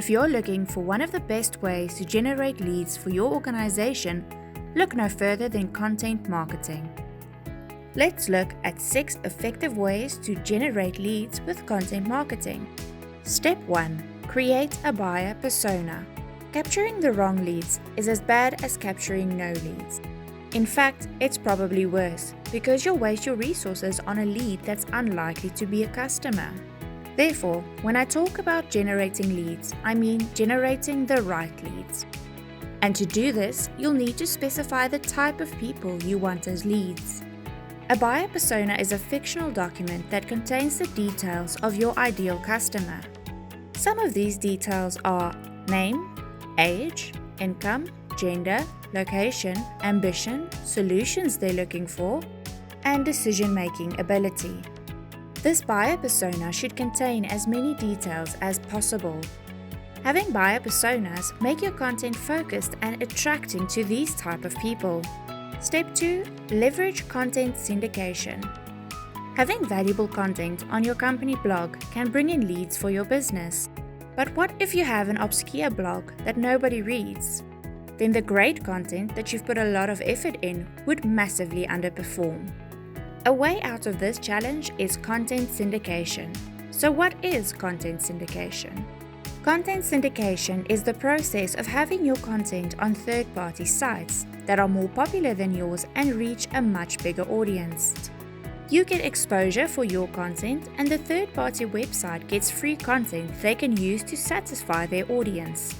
If you're looking for one of the best ways to generate leads for your organization, look no further than content marketing. Let's look at 6 effective ways to generate leads with content marketing. Step 1. Create a buyer persona. Capturing the wrong leads is as bad as capturing no leads. In fact, it's probably worse because you'll waste your resources on a lead that's unlikely to be a customer. Therefore, when I talk about generating leads, I mean generating the right leads. And to do this, you'll need to specify the type of people you want as leads. A buyer persona is a fictional document that contains the details of your ideal customer. Some of these details are name, age, income, gender, location, ambition, solutions they're looking for, and decision-making ability. This buyer persona should contain as many details as possible. Having buyer personas make your content focused and attracting to these type of people. Step 2. Leverage content syndication. Having valuable content on your company blog can bring in leads for your business. But what if you have an obscure blog that nobody reads? Then the great content that you've put a lot of effort in would massively underperform. A way out of this challenge is content syndication. So what is content syndication? Content syndication is the process of having your content on third-party sites that are more popular than yours and reach a much bigger audience. You get exposure for your content, and the third-party website gets free content they can use to satisfy their audience.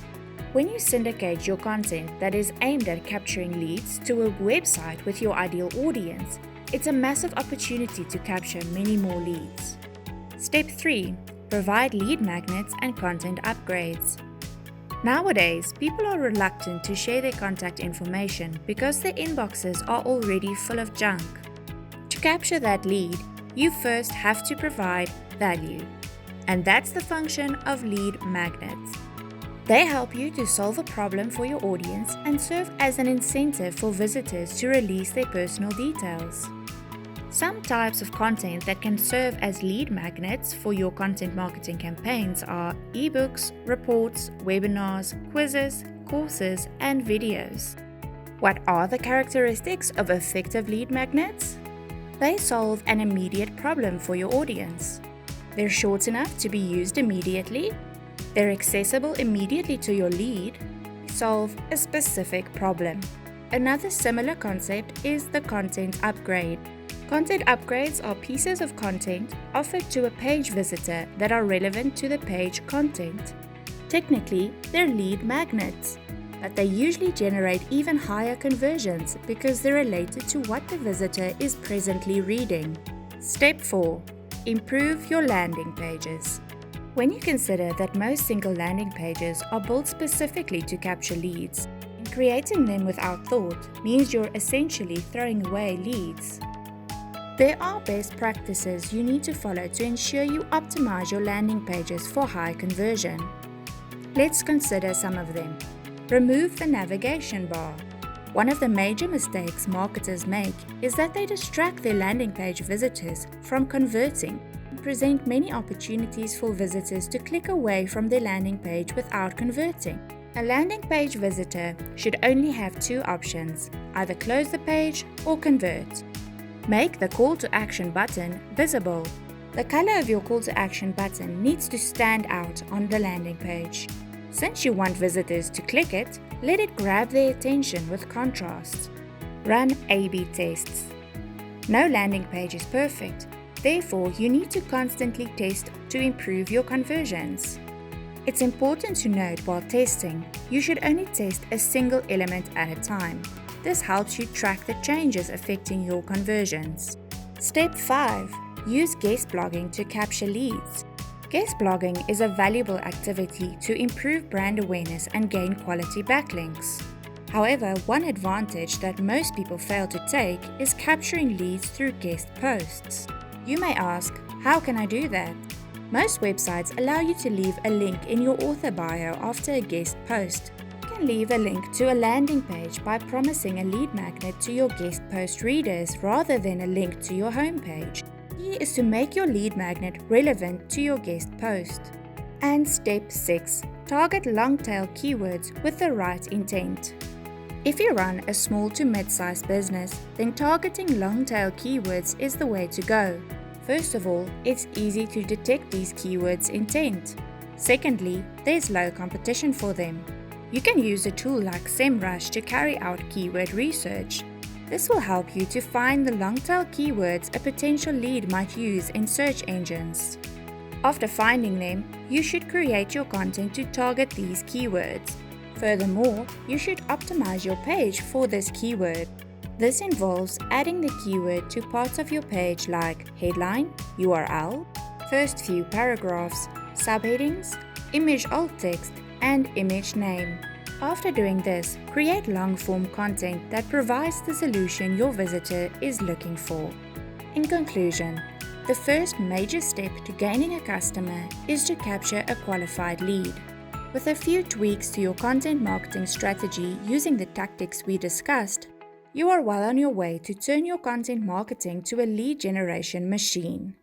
When you syndicate your content that is aimed at capturing leads to a website with your ideal audience, it's a massive opportunity to capture many more leads. Step 3. Provide lead magnets and content upgrades. Nowadays, people are reluctant to share their contact information because their inboxes are already full of junk. To capture that lead, you first have to provide value. And that's the function of lead magnets. They help you to solve a problem for your audience and serve as an incentive for visitors to release their personal details. Some types of content that can serve as lead magnets for your content marketing campaigns are ebooks, reports, webinars, quizzes, courses, and videos. What are the characteristics of effective lead magnets? They solve an immediate problem for your audience. They're short enough to be used immediately. They're accessible immediately to your lead. Solve a specific problem. Another similar concept is the content upgrade. Content upgrades are pieces of content offered to a page visitor that are relevant to the page content. Technically, they're lead magnets, but they usually generate even higher conversions because they're related to what the visitor is presently reading. Step 4. Improve your landing pages. When you consider that most single landing pages are built specifically to capture leads, creating them without thought means you're essentially throwing away leads. There are best practices you need to follow to ensure you optimize your landing pages for high conversion. Let's consider some of them. Remove the navigation bar. One of the major mistakes marketers make is that they distract their landing page visitors from converting and present many opportunities for visitors to click away from their landing page without converting. A landing page visitor should only have 2 options, either close the page or convert. Make the call to action button visible. The color of your call to action button needs to stand out on the landing page. Since you want visitors to click it, let it grab their attention with contrast. Run A/B tests. No landing page is perfect, therefore you need to constantly test to improve your conversions. It's important to note while testing, you should only test a single element at a time. This helps you track the changes affecting your conversions. Step 5. Use guest blogging to capture leads. Guest blogging is a valuable activity to improve brand awareness and gain quality backlinks. However, one advantage that most people fail to take is capturing leads through guest posts. You may ask, how can I do that? Most websites allow you to leave a link in your author bio after a guest post. You can leave a link to a landing page by promising a lead magnet to your guest post readers rather than a link to your homepage. The key is to make your lead magnet relevant to your guest post. And step 6. target long-tail keywords with the right intent. If you run a small to mid-sized business, then targeting long-tail keywords is the way to go. First of all, it's easy to detect these keywords' intent. Secondly, there's low competition for them. You can use a tool like SEMrush to carry out keyword research. This will help you to find the long-tail keywords a potential lead might use in search engines. After finding them, you should create your content to target these keywords. Furthermore, you should optimize your page for this keyword. This involves adding the keyword to parts of your page like headline, URL, first few paragraphs, subheadings, image alt text, and image name. After doing this, create long-form content that provides the solution your visitor is looking for. In conclusion, the first major step to gaining a customer is to capture a qualified lead. With a few tweaks to your content marketing strategy using the tactics we discussed, you are well on your way to turn your content marketing to a lead generation machine.